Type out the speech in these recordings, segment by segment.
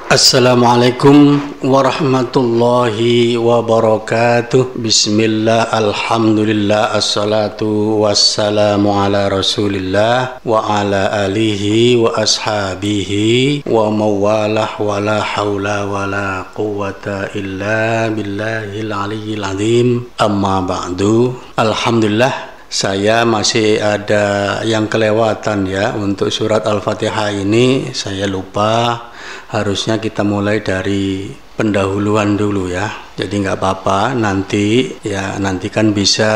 Assalamualaikum warahmatullahi wabarakatuh. Bismillah, alhamdulillah, assalatu wassalamu ala rasulillah wa ala alihi wa ashabihi wa mawalah wa la hawla wa la quwata illa billahil aliyyil azim. Amma ba'du. Alhamdulillah, saya masih ada yang kelewatan ya untuk surat Al-Fatihah ini. Saya lupa, harusnya kita mulai dari pendahuluan dulu ya. Jadi nggak apa-apa, nanti kan bisa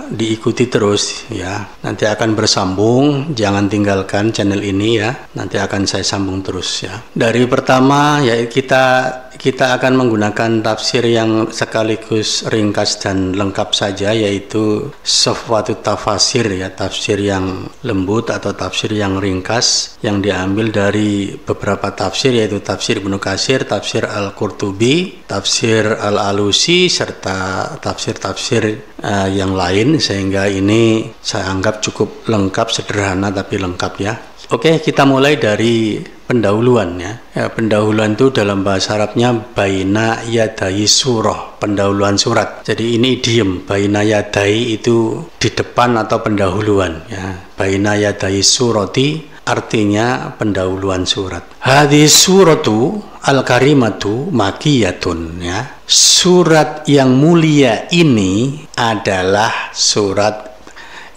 diikuti terus ya. Nanti akan bersambung, jangan tinggalkan channel ini ya. Nanti akan saya sambung terus ya. Dari pertama ya kita akan menggunakan tafsir yang sekaligus ringkas dan lengkap saja, yaitu Safwatut Tafasir ya, tafsir yang lembut atau tafsir yang ringkas yang diambil dari beberapa tafsir, yaitu tafsir Ibnu Katsir, tafsir Al-Qurtubi, tafsir Al-Alusi, serta tafsir-tafsir yang lain, sehingga ini saya anggap cukup lengkap, sederhana tapi lengkap ya. Oke, kita mulai dari pendahuluan ya. Pendahuluan itu dalam bahasa Arabnya baina yadai surah, pendahuluan surat. Jadi ini idiom, baina yadai itu di depan atau pendahuluan ya. Baina yadai surati artinya pendahuluan surat. Hadis suratu al-karimatu makiyatun ya. Surat yang mulia ini adalah surat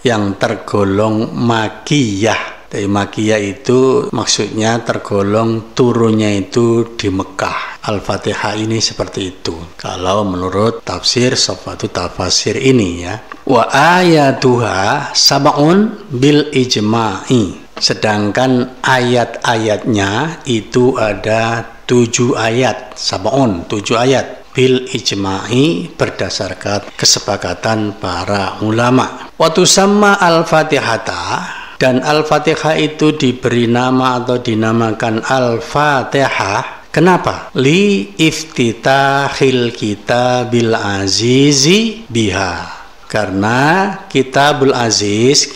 yang tergolong makiyah. Dari makiyah itu maksudnya tergolong turunnya itu di Mekah. Al-Fatihah ini seperti itu kalau menurut tafsir Safwatut Tafasir ini ya. Wa ayatuha sab'un bil ijma'i. Sedangkan ayat-ayatnya itu ada 7 ayat. Sab'un, 7 ayat. Bil ijma'i, berdasarkan kesepakatan para ulama. Wa tusamma al-Fatihata, dan Al-Fatihah itu diberi nama atau dinamakan Al-Fatihah. Kenapa? Li iftitahil kitabil azizi biha. Karena Kitabul Aziz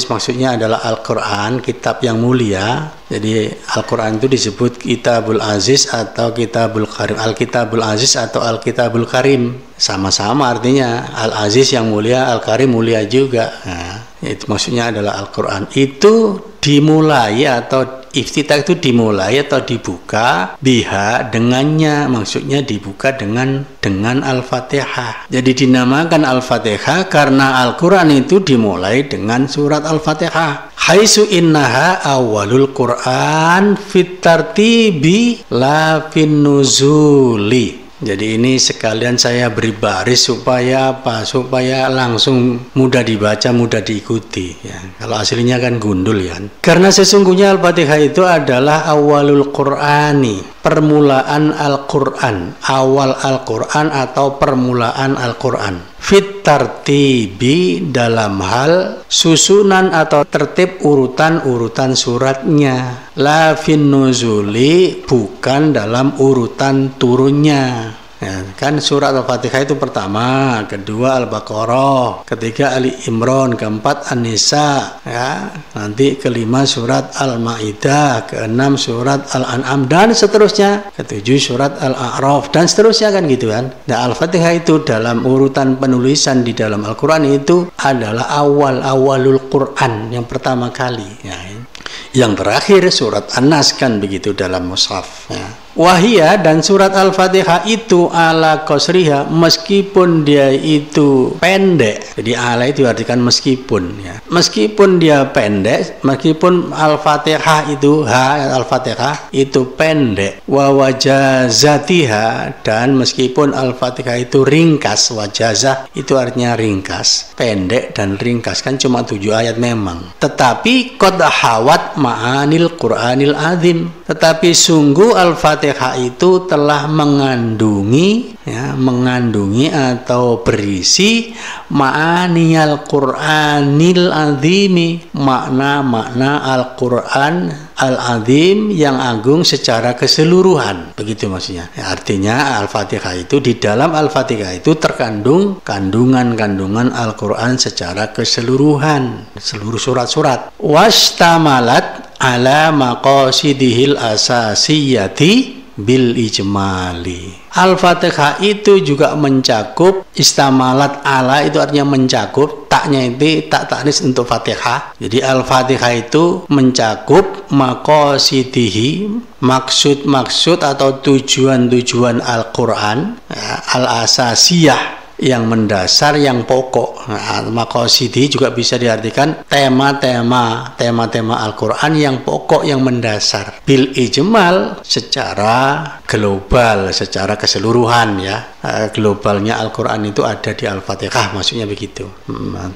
maksudnya adalah Al-Quran, kitab yang mulia. Jadi Al-Quran itu disebut Kitabul Aziz atau Kitabul Karim. Al-Kitabul Aziz atau Al-Kitabul Karim sama-sama artinya. Al-Aziz yang mulia, Al-Karim mulia juga. Nah, itu maksudnya adalah Al-Quran. Itu dimulai atau iftitah itu dimulai atau dibuka biha, dengannya, maksudnya dibuka dengan Al-Fatihah. Jadi dinamakan Al-Fatihah karena Al-Quran itu dimulai dengan surat Al-Fatihah. Haitsu innaha awwalul Quran fit tartibi la fin nuzuli. Jadi ini sekalian saya beri baris supaya apa? Supaya langsung mudah dibaca, mudah diikuti ya. Kalau aslinya kan gundul ya. Karena sesungguhnya Al-Fatihah itu adalah awalul Qur'ani, permulaan Al-Qur'an, awal Al-Qur'an atau permulaan Al-Qur'an. Fit tartibi, dalam hal susunan atau tertib urutan suratnya. La fin nuzuli, bukan dalam urutan turunnya. Ya, kan surat Al-Fatihah itu pertama, kedua Al-Baqarah, ketiga Ali Imran, keempat An-Nisa, ya, nanti kelima surat Al-Maidah, keenam surat Al-An'am dan seterusnya, ketujuh surat Al-A'raf dan seterusnya kan gitu kan. Nah, Al-Fatihah itu dalam urutan penulisan di dalam Al-Quran itu adalah awalul Quran, yang pertama kali ya. Yang terakhir surat An-Nas kan begitu dalam mushaf ya. Wahia, dan surat Al-Fatihah itu ala qasriha, meskipun dia itu pendek. Jadi ala itu artikan meskipun ya. Meskipun dia pendek, meskipun Al-Fatihah itu Al-Fatihah itu pendek. Wa wajazatiha, dan meskipun Al-Fatihah itu ringkas. Wajazah itu artinya ringkas, pendek dan ringkas, kan cuma 7 ayat memang. Tetapi qad hawat ma'anil Qur'anil azim. Tetapi sungguh Al-Fatihah itu telah mengandungi atau berisi ma'aniyal Qur'anil azimi, makna-makna Al-Quran Al-Azim yang agung secara keseluruhan. Begitu maksudnya. Ya, artinya Al-Fatihah itu, di dalam Al-Fatihah itu terkandung kandungan-kandungan Al-Quran secara keseluruhan, seluruh surat-surat. Washtamalat ala maqasidihil asasiyati bil ijmali. Al-Fatihah itu juga mencakup istamalat ala, itu artinya mencakup, taknya itu tak tanis untuk Fatihah. Jadi Al-Fatihah itu mencakup maqasidihi, maksud-maksud atau tujuan-tujuan Al-Qur'an, ya, al-asasiyah, yang mendasar, yang pokok. Maqasidi juga bisa diartikan tema-tema Al-Quran yang pokok, yang mendasar. Bil ijmal, secara global, secara keseluruhan, ya. Globalnya Al-Quran itu ada di Al-Fatihah, maksudnya begitu.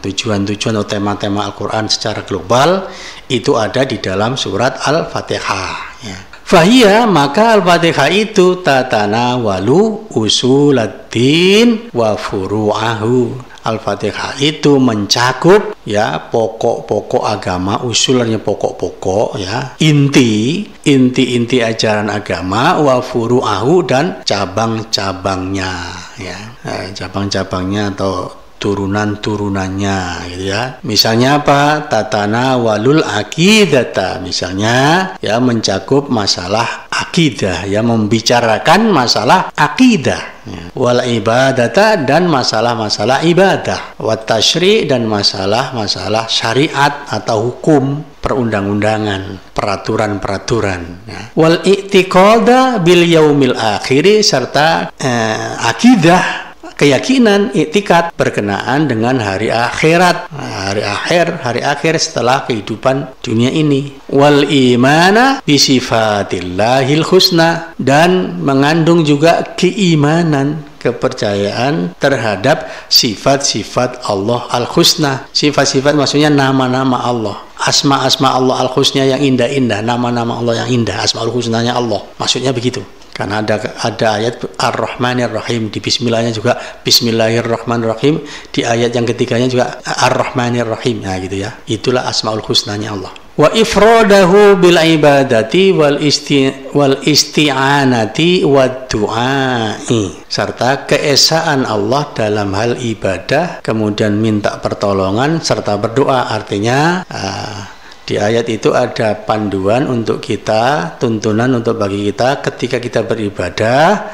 Tujuan-tujuan atau tema-tema Al-Quran secara global itu ada di dalam surat Al-Fatihah, ya. Fahiyya, maka Al-Fatihah itu tatanawalu usuladdin wa furu'ahu. Al-Fatihah itu mencakup, ya, pokok-pokok agama, usulnya pokok-pokok, ya, inti ajaran agama, wa furu'ahu, dan cabang-cabangnya, ya, cabang-cabangnya atau turunan-turunannya, gitu ya. Misalnya apa? Tatana walul akidata, misalnya, ya, mencakup masalah akidah, ya, membicarakan masalah akidah, ya. Wal ibadata, dan masalah-masalah ibadah, wat tasyri', dan masalah-masalah syariat atau hukum, perundang-undangan, peraturan-peraturan, ya. Wal i'tiqada bil yaumil akhiri, serta akidah, keyakinan, iktikad berkenaan dengan hari akhirat, hari akhir setelah kehidupan dunia ini. Wal imana bi sifatillahil husna, dan mengandung juga keimanan, kepercayaan terhadap sifat-sifat Allah al-husna. Sifat-sifat maksudnya nama-nama Allah, asma-asma Allah al-husna yang indah-indah, nama-nama Allah yang indah, asmaul husnanya Allah, maksudnya begitu. Karena ada ayat Ar-Rahmanir Rahim, di bismillahnya juga Bismillahirrahmanirrahim, di ayat yang ketiganya juga Ar-Rahmanir Rahim, nah gitu ya. Itulah asmaul husnanya Allah. Wa ifradahu bil ibadati wal isti'anati wad du'ai, serta keesaan Allah dalam hal ibadah, kemudian minta pertolongan serta berdoa. Artinya di ayat itu ada panduan untuk kita, tuntunan untuk bagi kita ketika kita beribadah,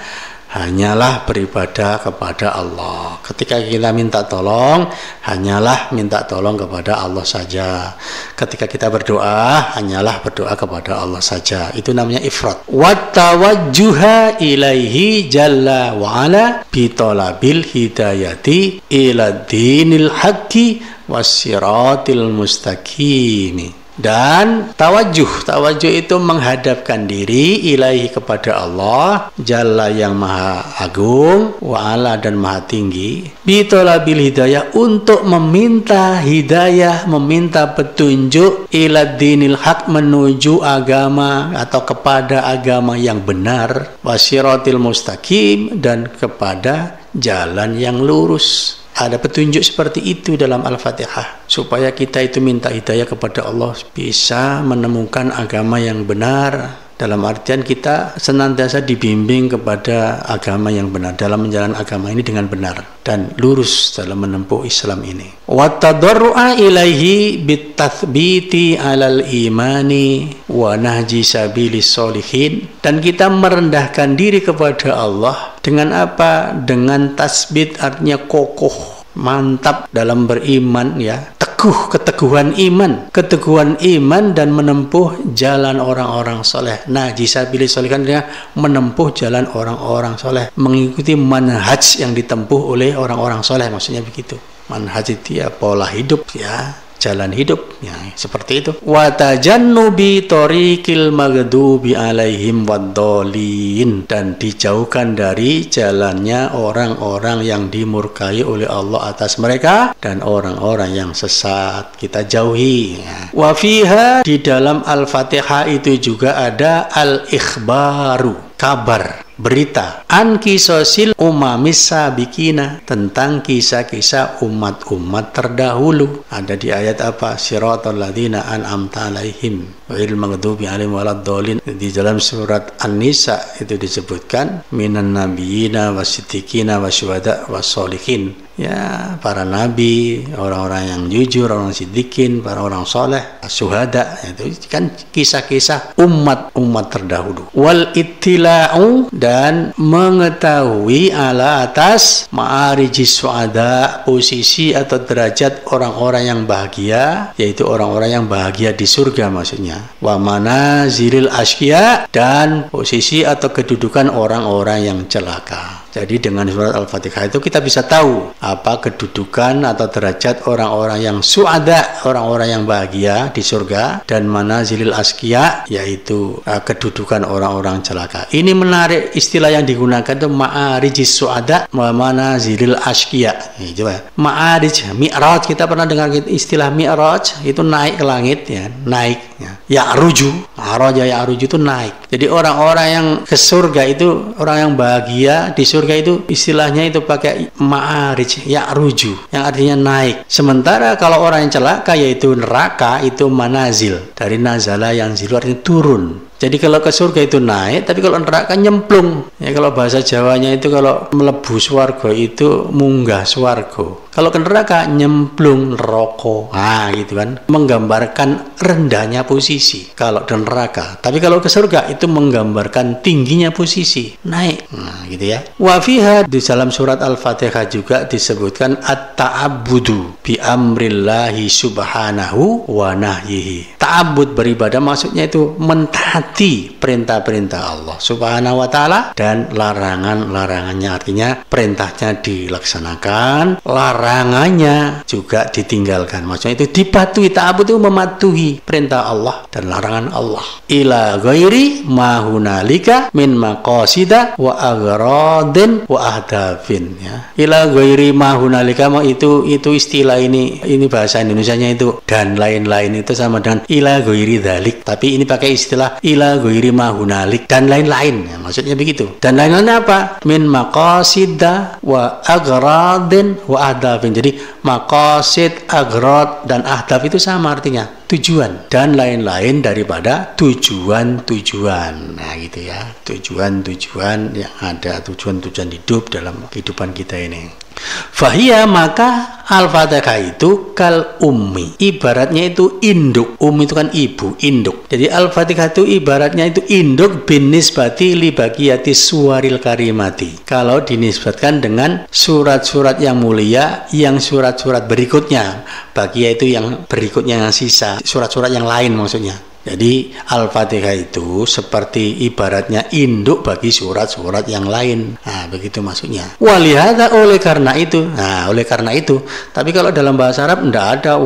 hanyalah beribadah kepada Allah. Ketika kita minta tolong, hanyalah minta tolong kepada Allah saja. Ketika kita berdoa, hanyalah berdoa kepada Allah saja. Itu namanya ifrad. Wa tawajjuha ilaihi jalla wa ala bi talabil hidayati ila dinil haqqi wassiratil mustaqim. Dan tawajuh itu menghadapkan diri ilaihi, kepada Allah jalla yang maha agung, wa ala, dan maha tinggi, bitolabil hidayah, untuk meminta hidayah, meminta petunjuk, ila dinil haq, menuju agama atau kepada agama yang benar, wasyiratil mustaqim, dan kepada jalan yang lurus. Ada petunjuk seperti itu dalam Al-Fatihah, supaya kita itu minta hidayah kepada Allah, bisa menemukan agama yang benar, dalam artian kita senantiasa dibimbing kepada agama yang benar, dalam menjalankan agama ini dengan benar dan lurus dalam menempuh Islam ini. Wa tadarru'a ilaihi bitathbiti 'alal imani wa nahji sabilis sholihin, dan kita merendahkan diri kepada Allah dengan apa? Dengan tasbit, artinya kokoh, mantap dalam beriman, ya, keteguhan iman dan menempuh jalan orang-orang soleh. Nah, jisabilis soleh kan dia menempuh jalan orang-orang soleh, mengikuti manhaj yang ditempuh oleh orang-orang soleh, maksudnya begitu. Manhaj itu ya pola hidup, ya, jalan hidup, ya, seperti itu. Wa tajannubi tariqil maghdubi alaihim waddallin, dan dijauhkan dari jalannya orang-orang yang dimurkai oleh Allah atas mereka dan orang-orang yang sesat, kita jauhi, ya. Wa fiha, di dalam Al-Fatihah itu juga ada al-ikhbaru, kabar, berita, an kisosil umamis sabikina, tentang kisah-kisah umat-umat terdahulu. Ada di ayat apa? Siratal ladzina an'amta alaihim ghairil maghdubi 'alaihim waladdallin. Di dalam surat An-Nisa itu disebutkan minan nabiyina wasiddiqina wasyuhada wassolihin. Ya, para nabi, orang-orang yang jujur, orang siddiqin, para orang soleh, syuhada, itu kan kisah-kisah umat-umat terdahulu. Wal ittila'u, dan mengetahui ala atas ma'arijis su'ada, posisi atau derajat orang-orang yang bahagia, yaitu orang-orang yang bahagia di surga maksudnya. Wa manazilil asqiya, dan posisi atau kedudukan orang-orang yang celaka. Jadi dengan surat Al-Fatihah itu kita bisa tahu apa kedudukan atau derajat orang-orang yang su'ada, orang-orang yang bahagia di surga, dan manazilil asqiya, yaitu kedudukan orang-orang celaka. Ini menarik, istilah yang digunakan itu ma'arijis su'ada wa manazilil asqiya. Coba ma'arij, mi'raj, kita pernah dengar istilah mi'raj, itu naik ke langit ya, naik ya. Ya'ruju, araja ya'ruju itu naik. Jadi orang-orang yang ke surga itu, orang yang bahagia di surga itu istilahnya itu pakai ma'arij, ya'ruju, yang artinya naik. Sementara kalau orang yang celaka yaitu neraka itu manazil, dari nazala yang zilu artinya turun. Jadi kalau ke surga itu naik, tapi kalau neraka nyemplung. Ya, kalau bahasa Jawanya itu kalau melebu swarga itu munggah swarga. Kalau ke neraka nyemplung neraka. Nah, gitu kan. Menggambarkan rendahnya posisi kalau di neraka. Tapi kalau ke surga itu menggambarkan tingginya posisi, naik. Nah, gitu ya. Wa fiha, di dalam surat Al-Fatihah juga disebutkan at-ta'abbudu bi amrillahi subhanahu wa nahyihi. Ta'abbud, beribadah, maksudnya itu mentaati perintah-perintah Allah Subhanahu wa ta'ala dan larangan-larangannya, artinya perintahnya dilaksanakan, larangannya juga ditinggalkan. Maksudnya itu dipatuhi. Ta'abbud itu mematuhi perintah Allah dan larangan Allah. Ila ghairi ma hunalika min maqasida wa agradin wa ahdafin, ya. Ila ghairi ma hunalika, itu istilah ini bahasa Indonesianya itu dan lain-lain, itu sama dengan ila ghairi dzalik, tapi ini pakai istilah ila ghairi ma hunalik dan lain-lain, ya, maksudnya begitu. Dan lain-lain apa? Min maqasida wa agradin wa ahdafin. Jadi maqasid, agrad dan ahdaf itu sama artinya, tujuan dan lain-lain daripada tujuan-tujuan. Nah, gitu ya. Tujuan-tujuan yang ada, tujuan-tujuan hidup dalam kehidupan kita ini. Fahiyah, maka Al-Fatihah itu kal ummi, ibaratnya itu induk. Ummi itu kan ibu, induk. Jadi Al-Fatihah itu ibaratnya itu induk bin nisbati li baqiyati suwaril karimati. Kalau dinisbatkan dengan surat-surat yang mulia, yang surat-surat berikutnya. Baqiyah itu yang berikutnya, yang sisa, surat-surat yang lain maksudnya. Jadi Al-Fatihah itu seperti ibaratnya induk bagi surat-surat yang lain. Nah, begitu maksudnya. Walihada, oleh karena itu. Nah, oleh karena itu. Tapi kalau dalam bahasa Arab enggak ada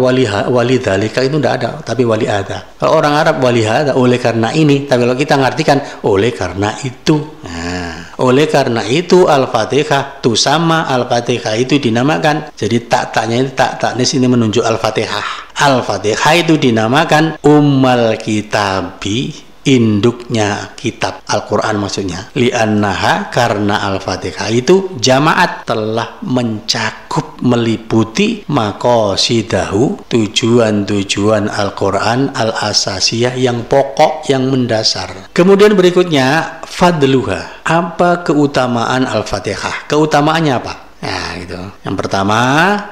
walidhalika, itu enggak ada, tapi walihada. Kalau orang Arab walihada, oleh karena ini. Tapi kalau kita ngartikan oleh karena itu. Nah, oleh karena itu Al-Fatihah itu sama, Al-Fatihah itu dinamakan. Jadi taknya itu tak taknis ini menunjuk Al-Fatihah. Al-Fatihah itu dinamakan Ummal Kitabi, induknya kitab Al-Quran maksudnya. Li'annaha, karena Al-Fatihah itu jamaat, telah mencakup, meliputi maqasidahu, tujuan-tujuan Al-Quran al-asasiyah, yang pokok, yang mendasar. Kemudian berikutnya fadluha, apa keutamaan Al-Fatihah? Keutamaannya apa? Nah, gitu. Yang pertama,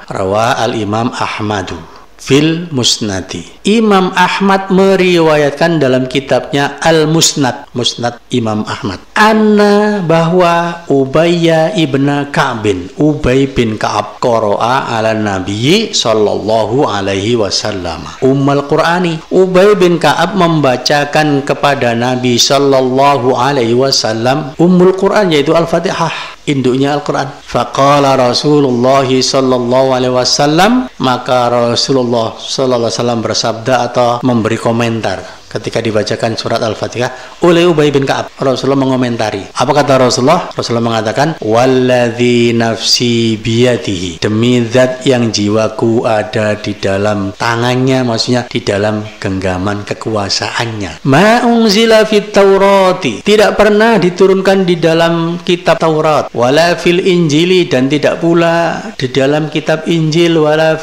rawa al-Imam Ahmadu fil musnadi. Imam Ahmad meriwayatkan dalam kitabnya Al-Musnad, Musnad Imam Ahmad, anna, bahwa Ubayya ibn Ka'bin, Ubay bin Ka'ab, qara'a ala nabiyyi sallallahu alaihi wasallam Ummul Qur'ani. Ubay bin Ka'ab membacakan kepada Nabi sallallahu alaihi wasallam Ummul Qur'an, yaitu Al-Fatihah, induknya Al-Quran. Faqala Rasulullah sallallahu alaihi wasallam, maka Rasulullah sallallahu alaihi wasallam bersabda atau memberi komentar ketika dibacakan surat Al-Fatihah oleh Ubay bin Ka'ab. Rasulullah mengomentari. Apa kata Rasulullah? Rasulullah mengatakan, walladzi nafsi biyadihi, demi zat yang jiwaku ada di dalam tangannya, maksudnya di dalam genggaman kekuasaannya. Ma unzila fit Taurati, tidak pernah diturunkan di dalam kitab Taurat, wala fil Injili, dan tidak pula di dalam kitab Injil, wala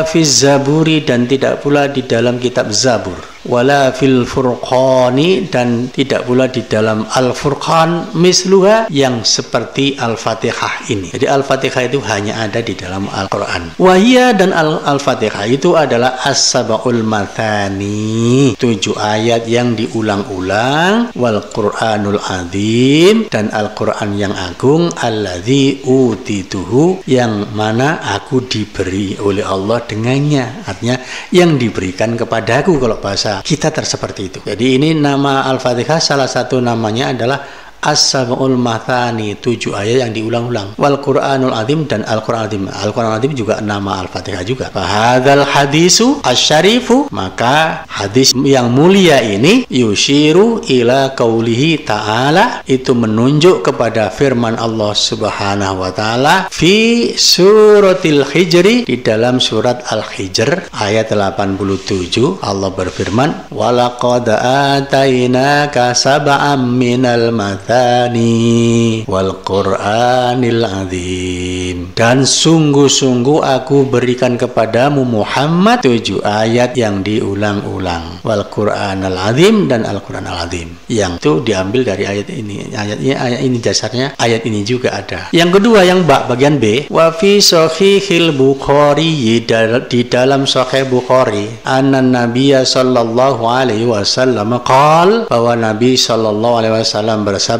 fiz Zaburi, dan tidak pula di dalam kitab Zabur. wala fil furqani, dan tidak pula di dalam Al-Furqan misluha, yang seperti Al-Fatihah ini. Jadi Al-Fatihah itu hanya ada di dalam Al-Quran. Wahia, dan Al-Fatihah itu adalah as-sab'ul mathani, 7 ayat yang diulang-ulang, wal Qur'anul azim, dan Al-Quran yang agung, alladzi utituhu, yang mana aku diberi oleh Allah dengannya. Artinya yang diberikan kepadaku, kalau bahasa kita seperti itu. Jadi ini nama Al-Fatihah, salah satu namanya adalah As-Sab'ul Mathani, 7 ayat yang diulang-ulang. Wal Qur'anul Azim, dan Al-Qur'an Azim. Al-Qur'an Azim juga nama Al-Fatihah juga. Fahadzal hadisu asyarifu, maka hadis yang mulia ini yushiru ila qaulihi ta'ala, itu menunjuk kepada firman Allah Subhanahu wa taala fi suratil Hijri, di dalam surat Al-Hijr ayat 87. Allah berfirman, walaqad atainaka sab'am minal wal Qur'anil azim, dan sungguh-sungguh aku berikan kepadamu Muhammad 7 ayat yang diulang-ulang, wal Qur'anil azim, dan Al-Quran al-azim, yang itu diambil dari ayat ini. Ayat ini dasarnya ayat ini juga ada. Yang kedua, yang bagian B, wa fi sahihil Bukhari, di dalam Sahih Bukhari, anna Nabiyya sallallahu alaihi wasallam qala, bahwa Nabi sallallahu alaihi wasallam bersabda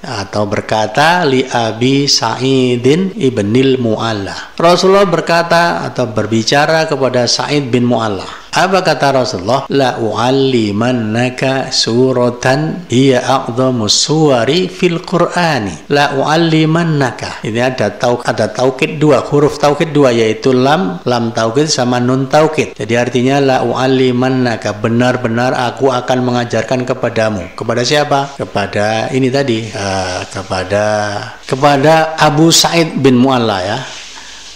atau berkata, li Abi Sa'idin ibnil Mu'alla, Rasulullah berkata atau berbicara kepada Sa'id bin Mu'alla. Apa kata Rasulullah? La u'allimannaka suratan hiya a'dhamus suwari fil Qur'ani. La u'allimannaka. Ini ada taukid 2, huruf taukid 2, yaitu lam taukid sama nun taukid. Jadi artinya la u'allimannaka, benar-benar aku akan mengajarkan kepadamu. Kepada siapa? Kepada ini tadi, kepada Abu Sa'id bin Mu'alla, ya.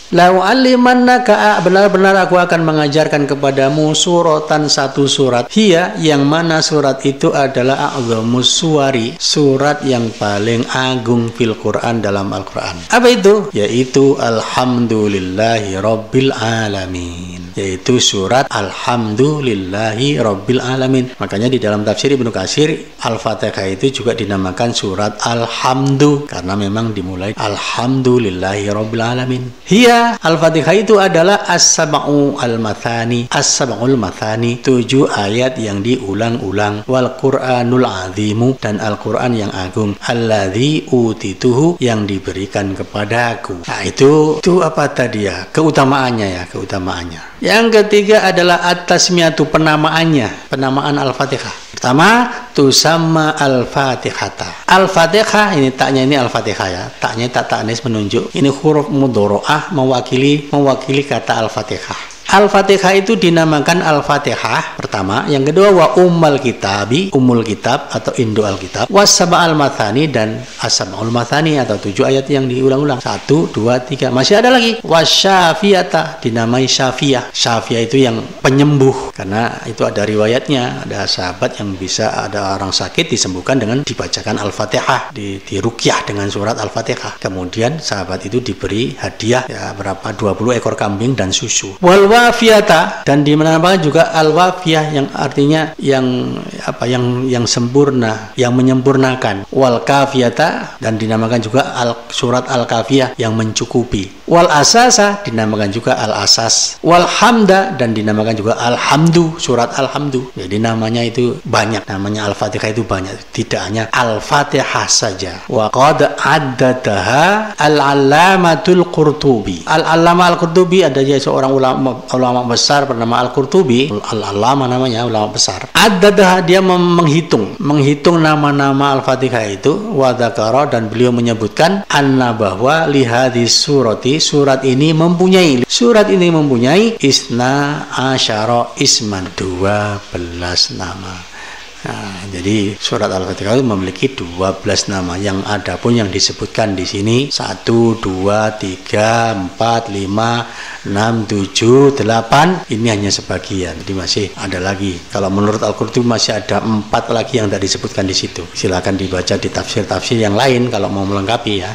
La u'allimannaka, benar-benar aku akan mengajarkan kepadamu suratan, satu surat, hiya, yang mana surat itu adalah a'dhamus suwari, surat yang paling agung fil Quran, dalam Al-Quran. Apa itu? Yaitu alhamdulillahi rabbil alamin, yaitu surat alhamdulillahi rabbil alamin. Makanya di dalam tafsir Ibnu Katsir, Al-Fatihah itu juga dinamakan surat Alhamdu, karena memang dimulai alhamdulillahi rabbil alamin. Hiya, Al-Fatihah itu adalah as-sab'ul mathani, 7 ayat yang diulang-ulang, wal Qur'anul azimu, dan Al-Quran yang agung, alladzi utituhu, yang diberikan kepadaku. Nah, itu apa tadi ya? Keutamaannya. Yang ketiga adalah at-tasmiyatu, penamaan Al-Fatihah. Pertama, tusamma al-Fatihata. Al-Fatihah, ini taknya ini Al-Fatihah, ya. Taknya tak tanis menunjuk. Ini huruf mudhoro'ah mewakili kata Al-Fatihah. Al-Fatihah itu dinamakan Al-Fatihah pertama. Yang kedua, wa ummul kitab atau induk Alkitab, was sab'al mathani, dan as-sab'ul mathani atau 7 ayat yang diulang-ulang. 1, 2, 3. Masih ada lagi, wasyafiyata, dinamai Syafiyah. Syafiyah itu yang penyembuh, karena itu ada riwayatnya, ada sahabat yang bisa, ada orang sakit disembuhkan dengan dibacakan Al-Fatihah, diruqyah dengan surat Al-Fatihah. Kemudian sahabat itu diberi hadiah, ya, berapa, 20 ekor kambing dan susu. Wal wafiyata, dan dinamakan juga al-wafiyah, yang artinya yang sempurna, yang menyempurnakan. Wal kafiyata, dan dinamakan juga surat al-kafiyah, yang mencukupi. Wal asasa, dinamakan juga al-asas. Wal hamda, dan dinamakan juga al-hamdu, surat al-hamdu. Jadi namanya itu banyak, namanya Al-Fatihah itu banyak, tidak hanya Al-Fatihah saja. Wa qad addadaha al-allamatul Qurtubi. Al-allama al-Qurtubi ada seorang ulama besar bernama Al-Qurtubi, Al-Allama namanya, ulama besar. Addadah, dia menghitung nama-nama Al-Fatihah itu, wa dzakara, dan beliau menyebutkan anna, bahwa lihadis surati, surat ini mempunyai isna asyara isman, 12 nama. Nah, jadi surat Al-Fatihah itu memiliki 12 nama, yang ada pun yang disebutkan di sini 1, 2, 3, 4, 5, 6, 7, 8. Ini hanya sebagian, jadi masih ada lagi. Kalau menurut Al-Qurtubi masih ada 4 lagi yang tidak disebutkan di situ. Silakan dibaca di tafsir-tafsir yang lain kalau mau melengkapi, ya.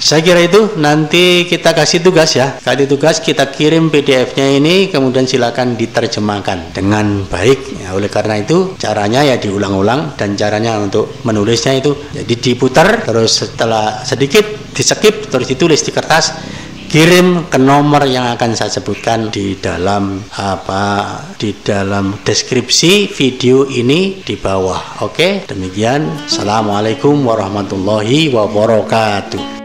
Saya kira itu, nanti kita kasih tugas ya. Kita kirim PDF-nya ini, kemudian silakan diterjemahkan dengan baik. Ya, oleh karena itu caranya ya diulang-ulang, dan caranya untuk menulisnya itu jadi diputar, terus setelah sedikit di-skip, terus ditulis di kertas, kirim ke nomor yang akan saya sebutkan di dalam deskripsi video ini di bawah. Oke, demikian. Assalamualaikum warahmatullahi wabarakatuh.